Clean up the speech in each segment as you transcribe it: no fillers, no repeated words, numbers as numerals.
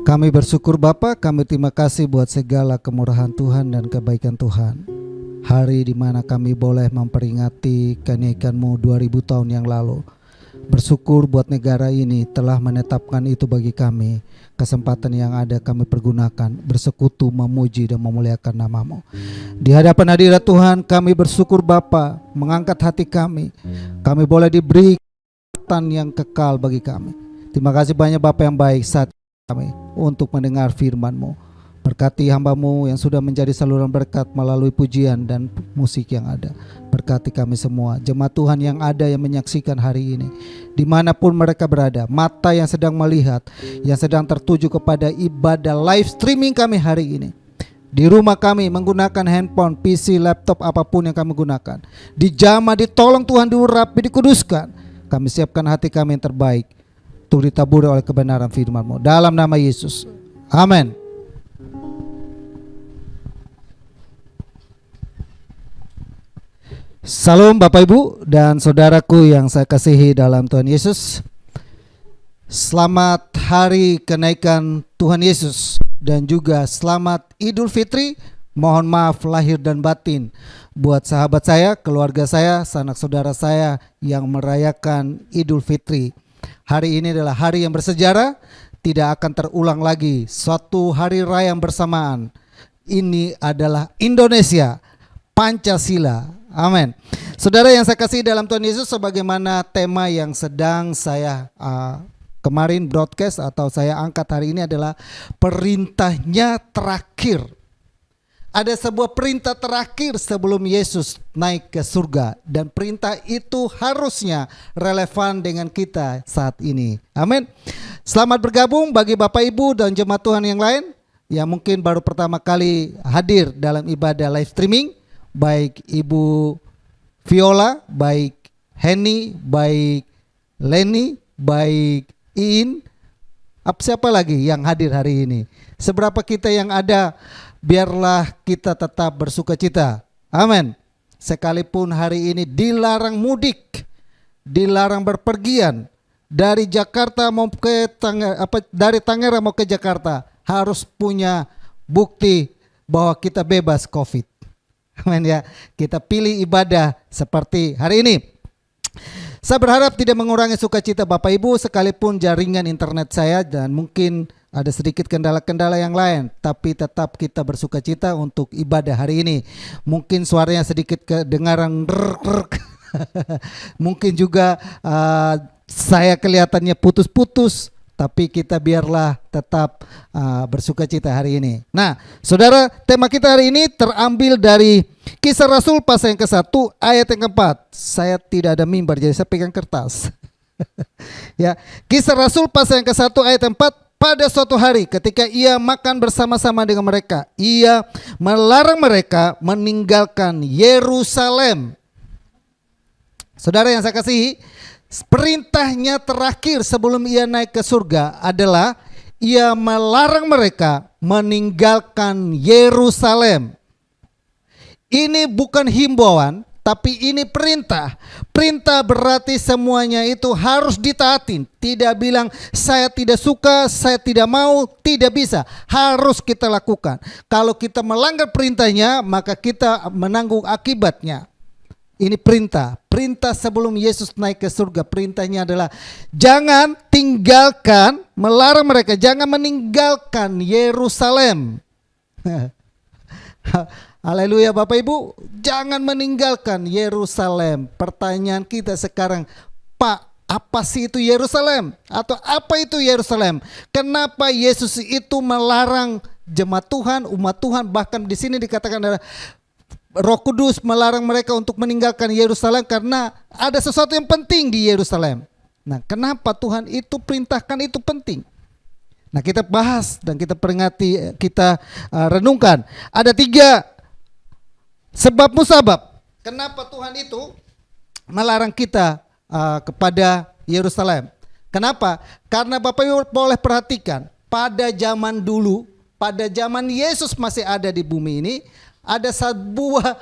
Kami bersyukur Bapa, kami terima kasih buat segala kemurahan Tuhan dan kebaikan Tuhan. Hari di mana kami boleh memperingati kenaikan-Mu 2000 tahun yang lalu. Bersyukur buat negara ini telah menetapkan itu bagi kami. Kesempatan yang ada kami pergunakan bersekutu memuji dan memuliakan nama-Mu. Di hadapan hadirat Tuhan kami bersyukur Bapa, mengangkat hati kami. Kami boleh diberi kekuatan yang kekal bagi kami. Terima kasih banyak Bapa yang baik saat kami untuk mendengar firman-Mu. Berkati hamba-Mu yang sudah menjadi saluran berkat melalui pujian dan musik yang ada. Berkati kami semua, jemaat Tuhan yang ada yang menyaksikan hari ini, dimanapun mereka berada, mata yang sedang melihat, yang sedang tertuju kepada ibadah live streaming kami hari ini. Di rumah kami menggunakan handphone, PC, laptop, apapun yang kami gunakan. Dijamah, ditolong Tuhan, diurapi, dikuduskan. Kami siapkan hati kami yang terbaik untuk ditaburi oleh kebenaran firman-Mu. Dalam nama Yesus, amin. Salam Bapak Ibu dan saudaraku yang saya kasihi dalam Tuhan Yesus. Selamat hari kenaikan Tuhan Yesus dan juga selamat Idul Fitri. Mohon maaf lahir dan batin buat sahabat saya, keluarga saya, sanak saudara saya yang merayakan Idul Fitri. Hari ini adalah hari yang bersejarah, tidak akan terulang lagi. Suatu hari raya yang bersamaan. Ini adalah Indonesia, Pancasila. Amin. Saudara yang saya kasih dalam Tuhan Yesus, sebagaimana tema yang sedang saya kemarin broadcast atau saya angkat hari ini adalah perintahnya terakhir. Ada sebuah perintah terakhir sebelum Yesus naik ke surga, dan perintah itu harusnya relevan dengan kita saat ini. Amin. Selamat bergabung bagi Bapak Ibu dan jemaat Tuhan yang lain yang mungkin baru pertama kali hadir dalam ibadah live streaming. Baik Ibu Viola, baik Henny, baik Leni, baik Iin, siapa lagi yang hadir hari ini? Seberapa kita yang ada, biarlah kita tetap bersukacita. Amin. Sekalipun hari ini dilarang mudik, dilarang berpergian dari Jakarta mau ke dari Tangerang mau ke Jakarta, harus punya bukti bahwa kita bebas COVID. Amin ya. Kita pilih ibadah seperti hari ini. Saya berharap tidak mengurangi sukacita Bapak Ibu, sekalipun jaringan internet saya dan mungkin ada sedikit kendala-kendala yang lain, tapi tetap kita bersukacita untuk ibadah hari ini. Mungkin suaranya sedikit kedengaran mungkin juga saya kelihatannya putus-putus, tapi kita biarlah tetap bersukacita hari ini. Nah, saudara, tema kita hari ini terambil dari Kisah Rasul pasal yang ke-1 ayat yang ke-4. Saya tidak ada mimbar, jadi saya pegang kertas. Ya, Kisah Rasul pasal yang ke-1 ayat yang 4. Pada suatu hari ketika ia makan bersama-sama dengan mereka, ia melarang mereka meninggalkan Yerusalem. Saudara yang saya kasihi, perintahnya terakhir sebelum ia naik ke surga adalah ia melarang mereka meninggalkan Yerusalem. Ini bukan himbauan, tapi ini perintah. Perintah berarti semuanya itu harus ditaatin. Tidak bilang saya tidak suka, saya tidak mau, tidak bisa. Harus kita lakukan. Kalau kita melanggar perintahnya, maka kita menanggung akibatnya. Ini perintah. Perintah sebelum Yesus naik ke surga. Perintahnya adalah jangan tinggalkan, melarang mereka jangan meninggalkan Yerusalem. Haleluya Bapak Ibu, jangan meninggalkan Yerusalem. Pertanyaan kita sekarang, Pak, apa sih itu Yerusalem? Atau apa itu Yerusalem? Kenapa Yesus itu melarang jemaat Tuhan, umat Tuhan, bahkan di sini dikatakan adalah Roh Kudus melarang mereka untuk meninggalkan Yerusalem karena ada sesuatu yang penting di Yerusalem. Nah, kenapa Tuhan itu perintahkan itu penting? Nah, kita bahas dan kita peringati, kita renungkan. Ada 3 sebab musabab kenapa Tuhan itu melarang kita kepada Yerusalem. Kenapa? Karena Bapak Ibu boleh perhatikan, pada zaman dulu, pada zaman Yesus masih ada di bumi ini, ada sebuah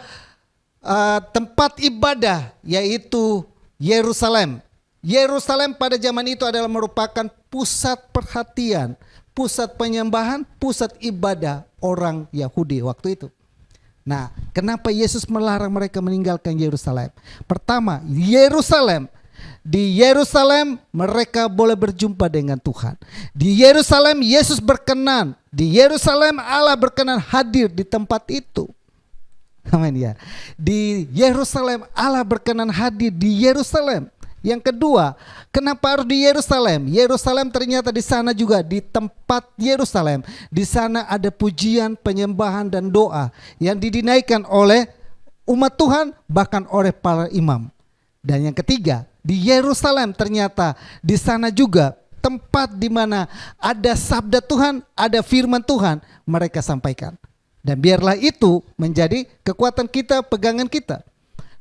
tempat ibadah, yaitu Yerusalem. Yerusalem pada zaman itu adalah merupakan pusat perhatian, pusat penyembahan, pusat ibadah orang Yahudi waktu itu. Nah, kenapa Yesus melarang mereka meninggalkan Yerusalem? Pertama, di Yerusalem mereka boleh berjumpa dengan Tuhan. Di Yerusalem Yesus berkenan. Di Yerusalem Allah berkenan hadir di tempat itu. Amin ya. Di Yerusalem Allah berkenan hadir di Yerusalem. Yang kedua, kenapa harus di Yerusalem? Yerusalem ternyata di sana juga, di tempat Yerusalem, di sana ada pujian, penyembahan dan doa yang dinaikkan oleh umat Tuhan, bahkan oleh para imam. Dan yang ketiga, di Yerusalem ternyata di sana juga tempat di mana ada sabda Tuhan, ada firman Tuhan mereka sampaikan. Dan biarlah itu menjadi kekuatan kita, pegangan kita.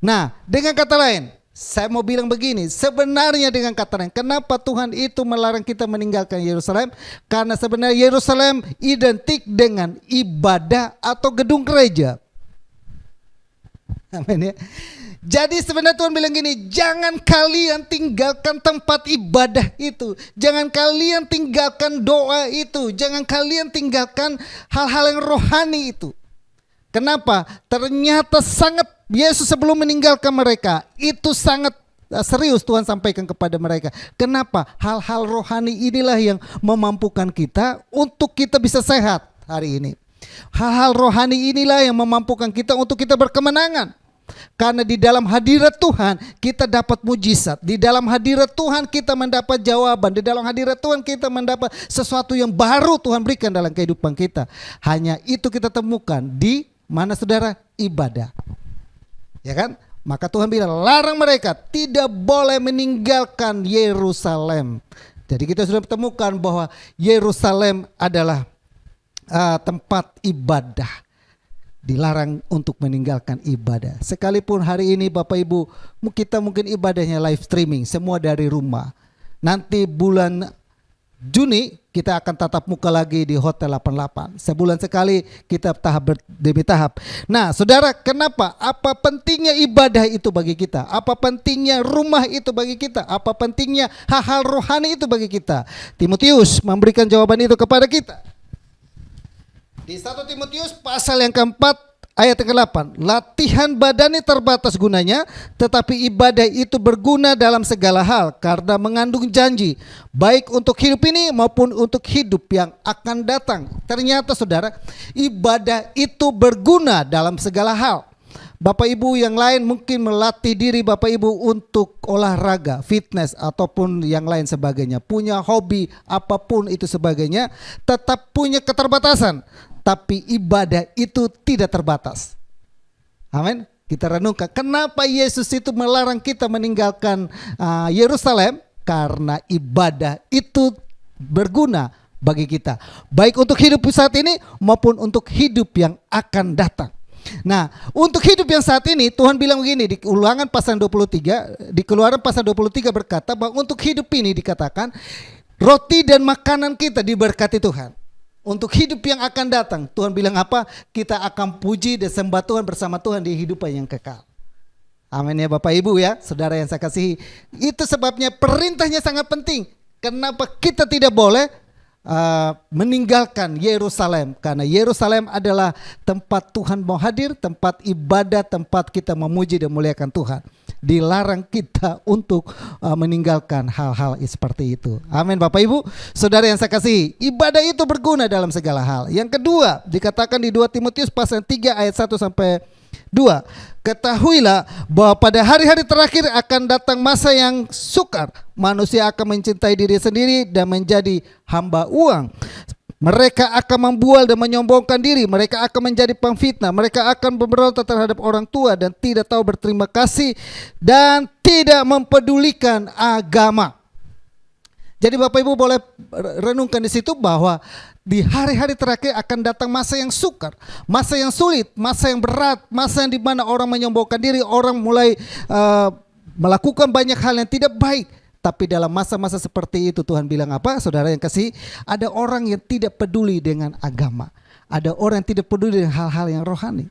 Nah, dengan kata lain, saya mau bilang begini, sebenarnya dengan kata lain, kenapa Tuhan itu melarang kita meninggalkan Yerusalem? Karena sebenarnya Yerusalem identik dengan ibadah atau gedung gereja. Amin ya. Jadi sebenarnya Tuhan bilang gini, jangan kalian tinggalkan tempat ibadah itu, jangan kalian tinggalkan doa itu, jangan kalian tinggalkan hal-hal yang rohani itu. Kenapa? Ternyata sangat, Yesus sebelum meninggalkan mereka itu sangat serius Tuhan sampaikan kepada mereka. Kenapa? Hal-hal rohani inilah yang memampukan kita untuk kita bisa sehat hari ini. Hal-hal rohani inilah yang memampukan kita untuk kita berkemenangan. Karena di dalam hadirat Tuhan kita dapat mujizat. Di dalam hadirat Tuhan kita mendapat jawaban. Di dalam hadirat Tuhan kita mendapat sesuatu yang baru Tuhan berikan dalam kehidupan kita. Hanya itu kita temukan di mana saudara? Ibadah. Ya kan? Maka Tuhan bilang larang mereka tidak boleh meninggalkan Yerusalem. Jadi kita sudah temukan bahwa Yerusalem adalah tempat ibadah. Dilarang untuk meninggalkan ibadah. Sekalipun hari ini Bapak Ibu kita mungkin ibadahnya live streaming, semua dari rumah. Nanti bulan Juni kita akan tatap muka lagi di Hotel 88. Sebulan sekali kita tahap demi tahap. Nah saudara, kenapa? Apa pentingnya ibadah itu bagi kita? Apa pentingnya rumah itu bagi kita? Apa pentingnya hal-hal rohani itu bagi kita? Timotius memberikan jawaban itu kepada kita. Di 1 Timotius pasal yang keempat ayat yang ke-8, latihan badani terbatas gunanya, tetapi ibadah itu berguna dalam segala hal karena mengandung janji, baik untuk hidup ini maupun untuk hidup yang akan datang. Ternyata saudara, ibadah itu berguna dalam segala hal. Bapak Ibu yang lain mungkin melatih diri Bapak Ibu untuk olahraga, fitness ataupun yang lain sebagainya, punya hobi apapun itu sebagainya, tetap punya keterbatasan. Tapi ibadah itu tidak terbatas. Amin. Kita renungkan kenapa Yesus itu melarang kita meninggalkan Yerusalem? Karena ibadah itu berguna bagi kita, baik untuk hidup saat ini maupun untuk hidup yang akan datang. Nah, untuk hidup yang saat ini Tuhan bilang begini di Ulangan pasal 23, di Keluaran pasal 23 berkata bahwa untuk hidup ini dikatakan roti dan makanan kita diberkati Tuhan. Untuk hidup yang akan datang Tuhan bilang apa? Kita akan puji dan sembah Tuhan bersama Tuhan di kehidupan yang kekal. Amin ya Bapak Ibu ya, saudara yang saya kasihi. Itu sebabnya perintahnya sangat penting. Kenapa kita tidak boleh meninggalkan Yerusalem? Karena Yerusalem adalah tempat Tuhan mau hadir, tempat ibadah, tempat kita memuji dan memuliakan Tuhan. Dilarang kita untuk meninggalkan hal-hal seperti itu. Amin Bapak Ibu, saudara yang saya kasihi. Ibadah itu berguna dalam segala hal. Yang kedua dikatakan di 2 Timotius pasal 3 ayat 1 sampai 2. Ketahuilah bahwa pada hari-hari terakhir akan datang masa yang sukar. Manusia akan mencintai diri sendiri dan menjadi hamba uang. Mereka akan membual dan menyombongkan diri. Mereka akan menjadi pemfitnah. Mereka akan memberontak terhadap orang tua dan tidak tahu berterima kasih dan tidak mempedulikan agama. Jadi Bapak Ibu boleh renungkan di situ bahwa di hari-hari terakhir akan datang masa yang sukar, masa yang sulit, masa yang berat, masa yang dimana orang menyombongkan diri, orang mulai melakukan banyak hal yang tidak baik. Tapi dalam masa-masa seperti itu Tuhan bilang apa? Saudara yang kasih, ada orang yang tidak peduli dengan agama. Ada orang yang tidak peduli dengan hal-hal yang rohani.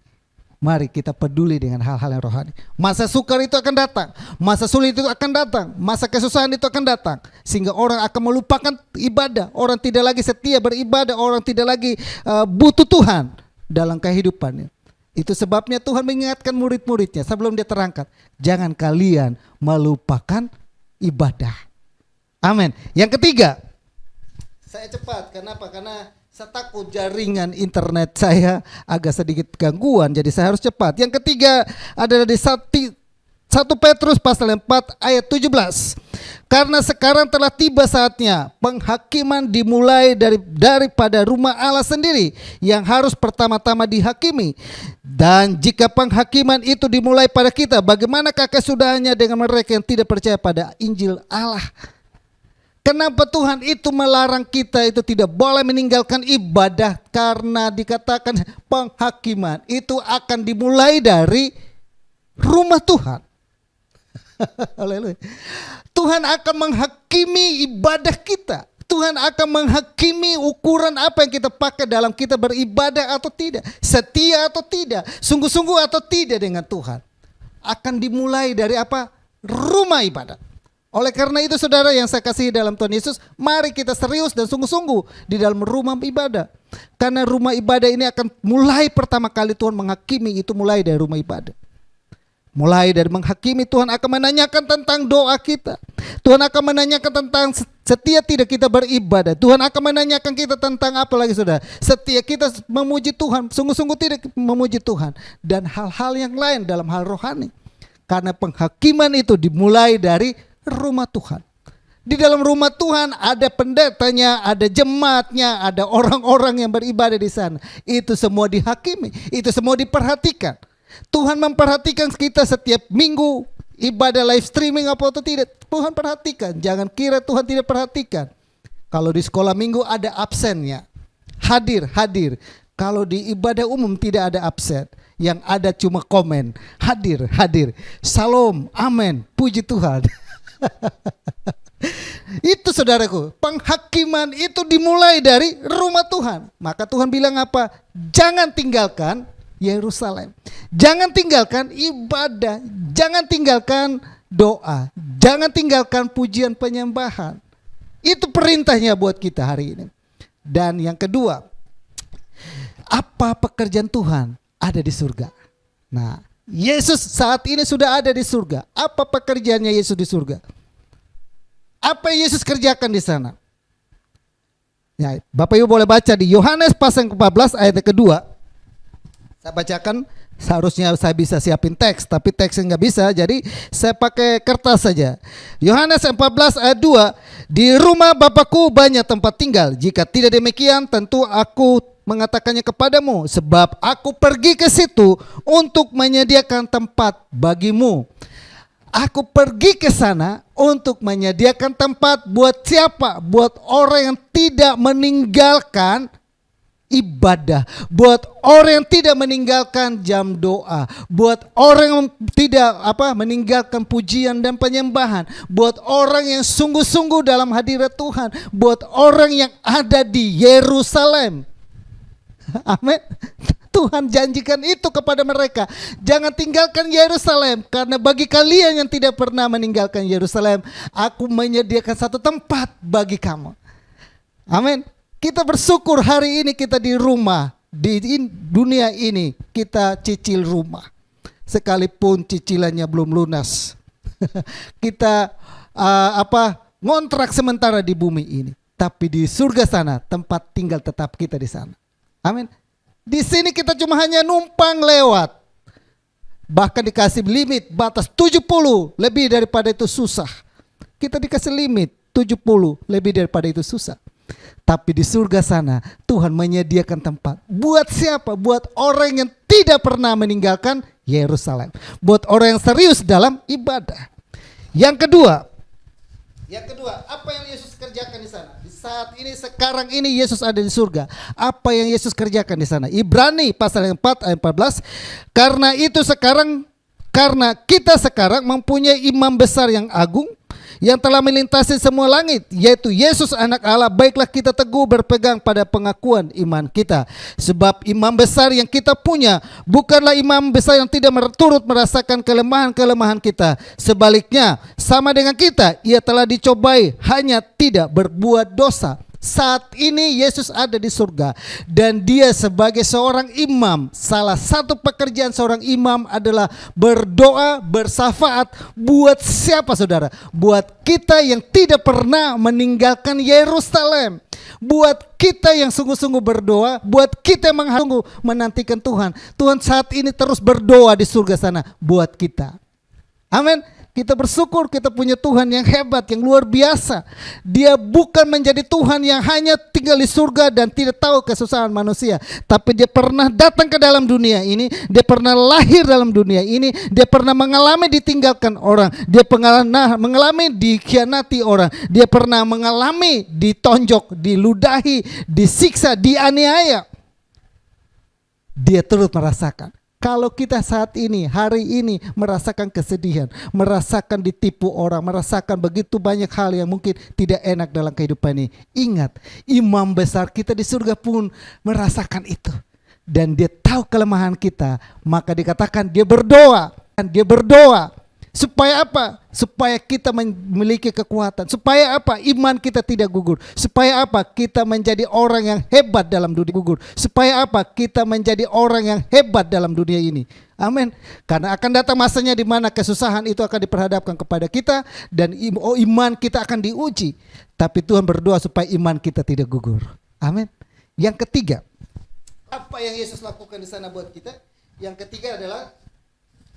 Mari kita peduli dengan hal-hal yang rohani. Masa sukar itu akan datang, masa sulit itu akan datang, masa kesusahan itu akan datang, sehingga orang akan melupakan ibadah. Orang tidak lagi setia beribadah, orang tidak lagi butuh Tuhan dalam kehidupannya. Itu sebabnya Tuhan mengingatkan murid-muridnya sebelum dia terangkat, jangan kalian melupakan ibadah. Amin. Yang ketiga, saya cepat, kenapa? Karena saya takut jaringan internet saya agak sedikit gangguan, jadi saya harus cepat. Yang ketiga adalah di 1 Petrus pasal 4 ayat 17. Karena sekarang telah tiba saatnya penghakiman dimulai daripada rumah Allah sendiri yang harus pertama-tama dihakimi. Dan jika penghakiman itu dimulai pada kita, bagaimanakah kesudahannya dengan mereka yang tidak percaya pada Injil Allah? Kenapa Tuhan itu melarang kita itu tidak boleh meninggalkan ibadah? Karena dikatakan penghakiman itu akan dimulai dari rumah Tuhan. Haleluya. Tuhan akan menghakimi ibadah kita. Tuhan akan menghakimi ukuran apa yang kita pakai dalam kita beribadah atau tidak, setia atau tidak, sungguh-sungguh atau tidak dengan Tuhan. Akan dimulai dari apa? Rumah ibadah. Oleh karena itu saudara yang saya kasihi dalam Tuhan Yesus, mari kita serius dan sungguh-sungguh di dalam rumah ibadah. Karena rumah ibadah ini akan mulai pertama kali Tuhan menghakimi, itu mulai dari rumah ibadah. Mulai dari menghakimi, Tuhan akan menanyakan tentang doa kita. Tuhan akan menanyakan tentang setia tidak kita beribadah. Tuhan akan menanyakan kita tentang apa lagi saudara? Setia kita memuji Tuhan, sungguh-sungguh tidak memuji Tuhan. Dan hal-hal yang lain dalam hal rohani. Karena penghakiman itu dimulai dari rumah Tuhan. Di dalam rumah Tuhan ada pendetanya, ada jemaatnya, ada orang-orang yang beribadah di sana. Itu semua dihakimi, itu semua diperhatikan. Tuhan memperhatikan kita setiap minggu ibadah live streaming apa atau tidak. Tuhan perhatikan, jangan kira Tuhan tidak perhatikan. Kalau di sekolah minggu ada absennya, hadir. Kalau di ibadah umum tidak ada absen, yang ada cuma komen, hadir. Salam, amin, puji Tuhan. Itu saudaraku, penghakiman itu dimulai dari rumah Tuhan. Maka Tuhan bilang apa? Jangan tinggalkan Yerusalem, jangan tinggalkan ibadah, jangan tinggalkan doa, jangan tinggalkan pujian penyembahan. Itu perintahnya buat kita hari ini. Dan yang kedua, apa pekerjaan Tuhan? Ada di surga. Nah, Yesus saat ini sudah ada di surga. Apa pekerjaannya Yesus di surga? Apa yang Yesus kerjakan di sana? Ya, Bapak Ibu boleh baca di Yohanes pasal 14 ayat kedua. Saya bacakan, seharusnya saya bisa siapin teks, tapi teksnya nggak bisa, jadi saya pakai kertas saja. Yohanes 14 ayat 2, di rumah Bapakku banyak tempat tinggal. Jika tidak demikian, tentu aku mengatakannya kepadamu, sebab aku pergi ke situ untuk menyediakan tempat bagimu. Aku pergi ke sana untuk menyediakan tempat buat siapa? Buat orang yang tidak meninggalkan ibadah, buat orang yang tidak meninggalkan jam doa, buat orang yang tidak meninggalkan pujian dan penyembahan, buat orang yang sungguh-sungguh dalam hadirat Tuhan, buat orang yang ada di Yerusalem. Amin. Tuhan janjikan itu kepada mereka. Jangan tinggalkan Yerusalem, karena bagi kalian yang tidak pernah meninggalkan Yerusalem, aku menyediakan satu tempat bagi kamu. Amin. Kita bersyukur hari ini kita di rumah, di dunia ini kita cicil rumah, sekalipun cicilannya belum lunas. Kita ngontrak sementara di bumi ini, tapi di surga sana tempat tinggal tetap kita di sana. Amin. Di sini kita cuma hanya numpang lewat. Bahkan dikasih limit batas 70, lebih daripada itu susah. Kita dikasih limit 70, lebih daripada itu susah. Tapi di surga sana Tuhan menyediakan tempat. Buat siapa? Buat orang yang tidak pernah meninggalkan Yerusalem. Buat orang yang serius dalam ibadah. Yang kedua, apa yang Yesus kerjakan di sana? Di saat ini, sekarang ini Yesus ada di surga. Apa yang Yesus kerjakan di sana? Ibrani pasal 4 ayat 14. Karena kita sekarang mempunyai imam besar yang agung, yang telah melintasi semua langit, yaitu Yesus anak Allah, baiklah kita teguh berpegang pada pengakuan iman kita. Sebab imam besar yang kita punya bukanlah imam besar yang tidak turut merasakan kelemahan-kelemahan kita. Sebaliknya, sama dengan kita, ia telah dicobai, hanya tidak berbuat dosa. Saat ini Yesus ada di surga dan dia sebagai seorang imam, salah satu pekerjaan seorang imam adalah berdoa, bersafaat buat siapa saudara? Buat kita yang tidak pernah meninggalkan Yerusalem. Buat kita yang sungguh-sungguh berdoa, buat kita yang menantikan Tuhan. Tuhan saat ini terus berdoa di surga sana buat kita. Amin. Kita bersyukur kita punya Tuhan yang hebat, yang luar biasa. Dia bukan menjadi Tuhan yang hanya tinggal di surga dan tidak tahu kesusahan manusia. Tapi dia pernah datang ke dalam dunia ini. Dia pernah lahir dalam dunia ini. Dia pernah mengalami ditinggalkan orang. Dia pernah mengalami dikhianati orang. Dia pernah mengalami ditonjok, diludahi, disiksa, dianiaya. Dia turut merasakan. Kalau kita saat ini, hari ini merasakan kesedihan, merasakan ditipu orang, merasakan begitu banyak hal yang mungkin tidak enak dalam kehidupan ini. Ingat, imam besar kita di surga pun merasakan itu. Dan dia tahu kelemahan kita, maka dikatakan dia berdoa. Dia berdoa. Supaya apa? Supaya kita memiliki kekuatan. Supaya apa? Iman kita tidak gugur. Supaya apa? Kita menjadi orang yang hebat dalam dunia gugur. Supaya apa? Kita menjadi orang yang hebat dalam dunia ini. Amin. Karena akan datang masanya di mana kesusahan itu akan diperhadapkan kepada kita dan iman kita akan diuji. Tapi Tuhan berdoa supaya iman kita tidak gugur. Amin. Yang ketiga, apa yang Yesus lakukan di sana buat kita? Yang ketiga adalah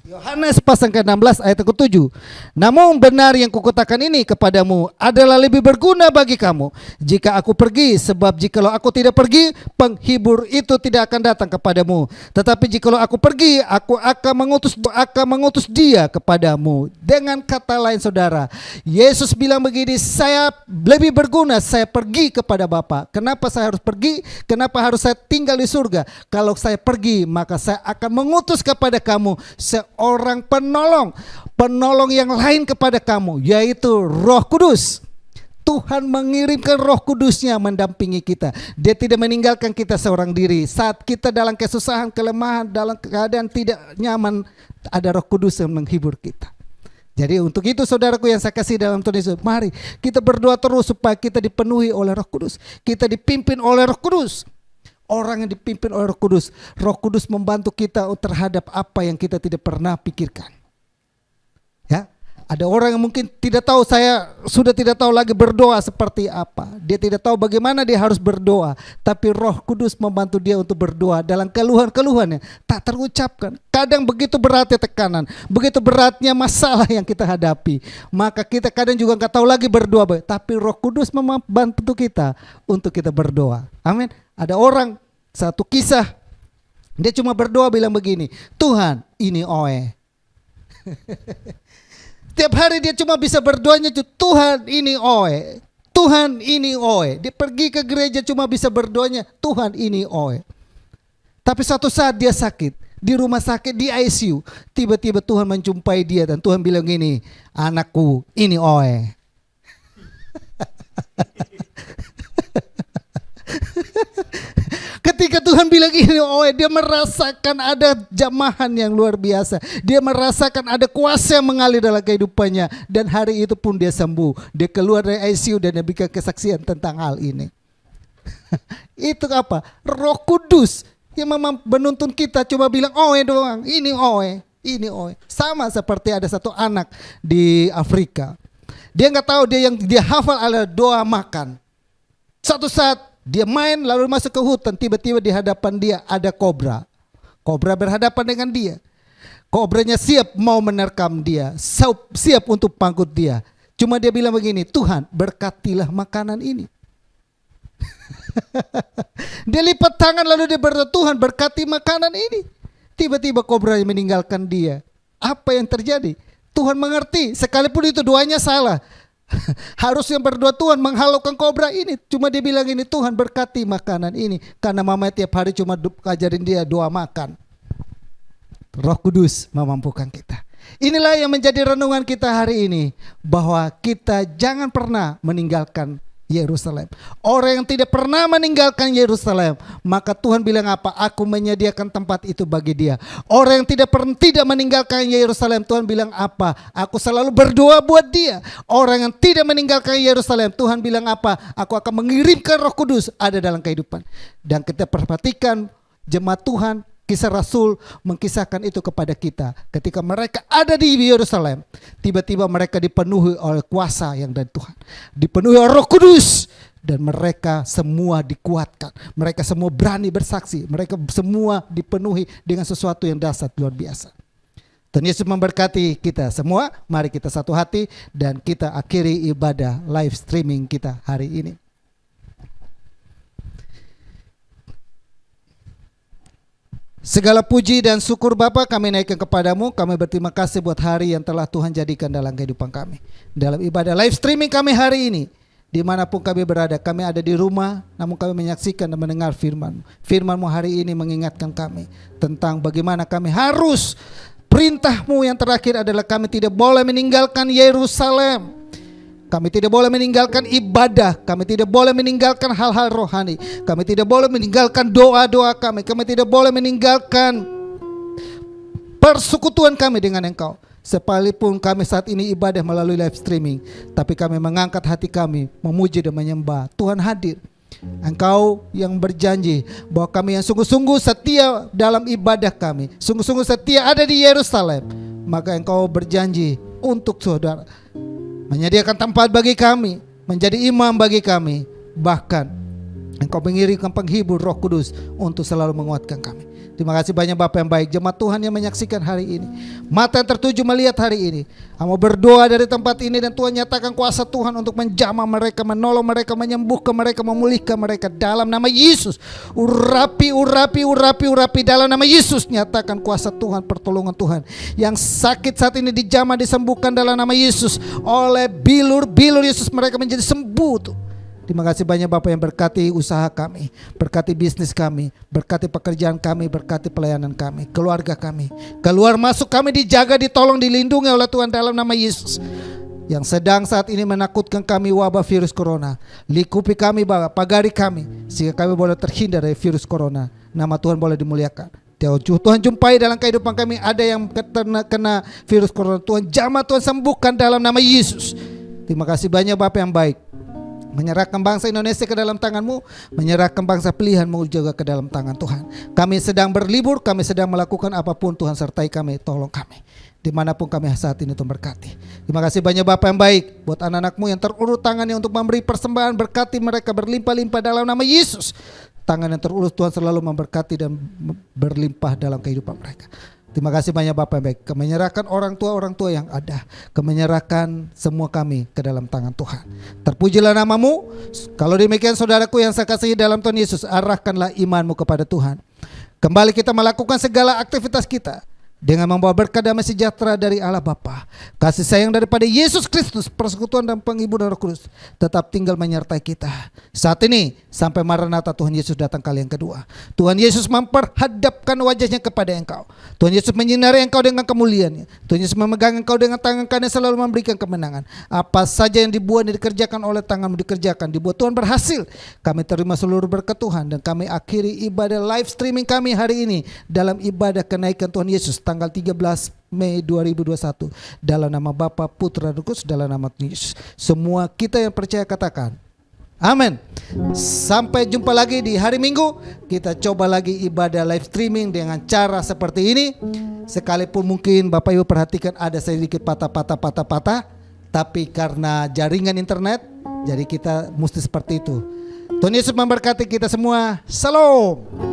Yohanes pasal ke-16 ayat ke-7. Namun benar yang kukatakan ini kepadamu adalah lebih berguna bagi kamu jika aku pergi, sebab jikalau aku tidak pergi, penghibur itu tidak akan datang kepadamu. Tetapi jikalau aku pergi, aku akan mengutus dia kepadamu. Dengan kata lain saudara, Yesus bilang begini, saya lebih berguna, saya pergi kepada Bapa. Kenapa saya harus pergi? Kenapa harus saya tinggal di surga? Kalau saya pergi, maka saya akan mengutus kepada kamu orang penolong yang lain kepada kamu, yaitu Roh Kudus. Tuhan mengirimkan Roh Kudusnya mendampingi kita. Dia tidak meninggalkan kita seorang diri. Saat kita dalam kesusahan, kelemahan, dalam keadaan tidak nyaman, ada Roh Kudus yang menghibur kita. Jadi untuk itu saudaraku yang saya kasih dalam Tuhan Yesus, mari kita berdoa terus supaya kita dipenuhi oleh Roh Kudus. Kita dipimpin oleh Roh Kudus. Orang yang dipimpin oleh Roh Kudus membantu kita terhadap apa yang kita tidak pernah pikirkan. Ya, ada orang yang mungkin tidak tahu, saya sudah tidak tahu lagi berdoa seperti apa. Dia tidak tahu bagaimana dia harus berdoa, tapi Roh Kudus membantu dia untuk berdoa dalam keluhan-keluhannya tak terucapkan. Kadang begitu beratnya tekanan, begitu beratnya masalah yang kita hadapi, maka kita kadang juga nggak tahu lagi berdoa, tapi Roh Kudus membantu kita untuk kita berdoa. Amin. Ada orang, satu kisah, dia cuma berdoa bilang begini, Tuhan ini oe. Tiap hari dia cuma bisa berdoanya, Tuhan ini oe, Tuhan ini oe. Dia pergi ke gereja cuma bisa berdoanya, Tuhan ini oe. Tapi suatu saat dia sakit, di rumah sakit, di ICU, tiba-tiba Tuhan menjumpai dia dan Tuhan bilang gini, anakku ini oe. Ketika Tuhan bilang ini, dia merasakan ada jamahan yang luar biasa. Dia merasakan ada kuasa yang mengalir dalam kehidupannya. Dan hari itu pun dia sembuh. Dia keluar dari ICU dan dia berikan kesaksian tentang hal ini. Itu apa? Roh Kudus yang menuntun kita cuma bilang doang. Ini oe. Sama seperti ada satu anak di Afrika. Dia nggak tahu, dia hafal ada doa makan. Suatu saat dia main lalu masuk ke hutan, tiba-tiba di hadapan dia ada kobra. Kobra berhadapan dengan dia. Kobranya siap mau menerkam dia, siap untuk pangkut dia. Cuma dia bilang begini, Tuhan berkatilah makanan ini. Dia lipat tangan lalu dia berdoa, Tuhan berkati makanan ini. Tiba-tiba kobra meninggalkan dia. Apa yang terjadi? Tuhan mengerti, sekalipun itu doanya salah. Harusnya berdoa Tuhan menghalaukan kobra ini. Cuma dia bilang ini, Tuhan berkati makanan ini. Karena mama tiap hari cuma ajarin dia doa makan. Roh Kudus memampukan kita. Inilah yang menjadi renungan kita hari ini, bahwa kita jangan pernah meninggalkan Yerusalem. Orang yang tidak pernah meninggalkan Yerusalem, maka Tuhan bilang apa? Aku menyediakan tempat itu bagi dia. Orang yang tidak meninggalkan Yerusalem, Tuhan bilang apa? Aku selalu berdoa buat dia. Orang yang tidak meninggalkan Yerusalem, Tuhan bilang apa? Aku akan mengirimkan Roh Kudus ada dalam kehidupan. Dan kita perhatikan jemaat Tuhan, Kisah Rasul mengkisahkan itu kepada kita. Ketika mereka ada di Yerusalem, tiba-tiba mereka dipenuhi oleh kuasa yang dari Tuhan, dipenuhi oleh Roh Kudus, dan mereka semua dikuatkan. Mereka semua berani bersaksi. Mereka semua dipenuhi dengan sesuatu yang dahsyat luar biasa. Tuhan Yesus memberkati kita semua. Mari kita satu hati dan kita akhiri ibadah live streaming kita hari ini. Segala puji dan syukur Bapa kami naikkan kepadamu. Kami berterima kasih buat hari yang telah Tuhan jadikan dalam kehidupan kami. Dalam ibadah live streaming kami hari ini, dimanapun kami berada, kami ada di rumah, namun kami menyaksikan dan mendengar firman-Mu. Firman-Mu hari ini mengingatkan kami tentang bagaimana kami harus, perintah-Mu yang terakhir adalah kami tidak boleh meninggalkan Yerusalem. Kami tidak boleh meninggalkan ibadah. Kami tidak boleh meninggalkan hal-hal rohani. Kami tidak boleh meninggalkan doa-doa kami. Kami tidak boleh meninggalkan persekutuan kami dengan Engkau. Sekalipun kami saat ini ibadah melalui live streaming, tapi kami mengangkat hati kami memuji dan menyembah. Tuhan hadir. Engkau yang berjanji bahwa kami yang sungguh-sungguh setia dalam ibadah kami, sungguh-sungguh setia ada di Yerusalem, maka Engkau berjanji untuk saudara menyediakan tempat bagi kami, menjadi imam bagi kami. Bahkan Engkau mengirimkan penghibur Roh Kudus untuk selalu menguatkan kami. Terima kasih banyak Bapak yang baik. Jemaat Tuhan yang menyaksikan hari ini, mata yang tertuju melihat hari ini, mau berdoa dari tempat ini, dan Tuhan nyatakan kuasa Tuhan untuk menjamah mereka, menolong mereka, menyembuhkan mereka, memulihkan mereka dalam nama Yesus. Urapi dalam nama Yesus. Nyatakan kuasa Tuhan, pertolongan Tuhan. Yang sakit saat ini dijamah, disembuhkan dalam nama Yesus. Oleh bilur Yesus mereka menjadi sembuh tuh. Terima kasih banyak Bapak yang berkati usaha kami, berkati bisnis kami, berkati pekerjaan kami, berkati pelayanan kami, keluarga kami. Keluar masuk kami dijaga, ditolong, dilindungi oleh Tuhan dalam nama Yesus. Yang sedang saat ini menakutkan kami wabah virus corona, lingkupi kami Bapak, pagari kami, sehingga kami boleh terhindar dari virus corona. Nama Tuhan boleh dimuliakan. Tuhan jumpai dalam kehidupan kami ada yang kena virus corona, Tuhan jamah, Tuhan sembuhkan dalam nama Yesus. Terima kasih banyak Bapak yang baik. Menyerahkan bangsa Indonesia ke dalam tangan-Mu, menyerahkan bangsa pilihan-Mu juga ke dalam tangan Tuhan. Kami sedang berlibur, kami sedang melakukan apapun, Tuhan sertai kami, tolong kami dimanapun kami saat ini, Tuhan berkati. Terima kasih banyak Bapak yang baik. Buat anak-anak-Mu yang terurut tangannya untuk memberi persembahan, berkati mereka berlimpah-limpah dalam nama Yesus. Tangan yang terulus Tuhan selalu memberkati dan berlimpah dalam kehidupan mereka. Terima kasih banyak Bapak yang baik. Kami menyerahkan orang tua yang ada, kami menyerahkan semua kami ke dalam tangan Tuhan. Terpujilah nama-Mu. Kalau demikian saudaraku yang saya kasihi dalam Tuhan Yesus, arahkanlah iman-Mu kepada Tuhan. Kembali kita melakukan segala aktivitas kita dengan membawa berkat damai sejahtera dari Allah Bapa, kasih sayang daripada Yesus Kristus, persekutuan dan penghiburan Roh Kudus tetap tinggal menyertai kita saat ini sampai Maranatha Tuhan Yesus datang kali yang kedua. Tuhan Yesus memperhadapkan wajahnya kepada engkau. Tuhan Yesus menyinari engkau dengan kemuliaannya. Tuhan Yesus memegang engkau dengan tangan kanan, selalu memberikan kemenangan. Apa saja yang dibuat dan dikerjakan oleh tangan-Mu dikerjakan, dibuat Tuhan berhasil. Kami terima seluruh berkat Tuhan dan kami akhiri ibadah live streaming kami hari ini dalam ibadah kenaikan Tuhan Yesus tanggal 13 Mei 2021. Dalam nama Bapa, Putra, dan Roh Kudus, dalam nama Yesus. Semua kita yang percaya katakan amin. Sampai jumpa lagi di hari Minggu. Kita coba lagi ibadah live streaming dengan cara seperti ini. Sekalipun mungkin Bapak Ibu perhatikan ada sedikit patah, tapi karena jaringan internet, jadi kita mesti seperti itu. Tuhan Yesus memberkati kita semua. Shalom.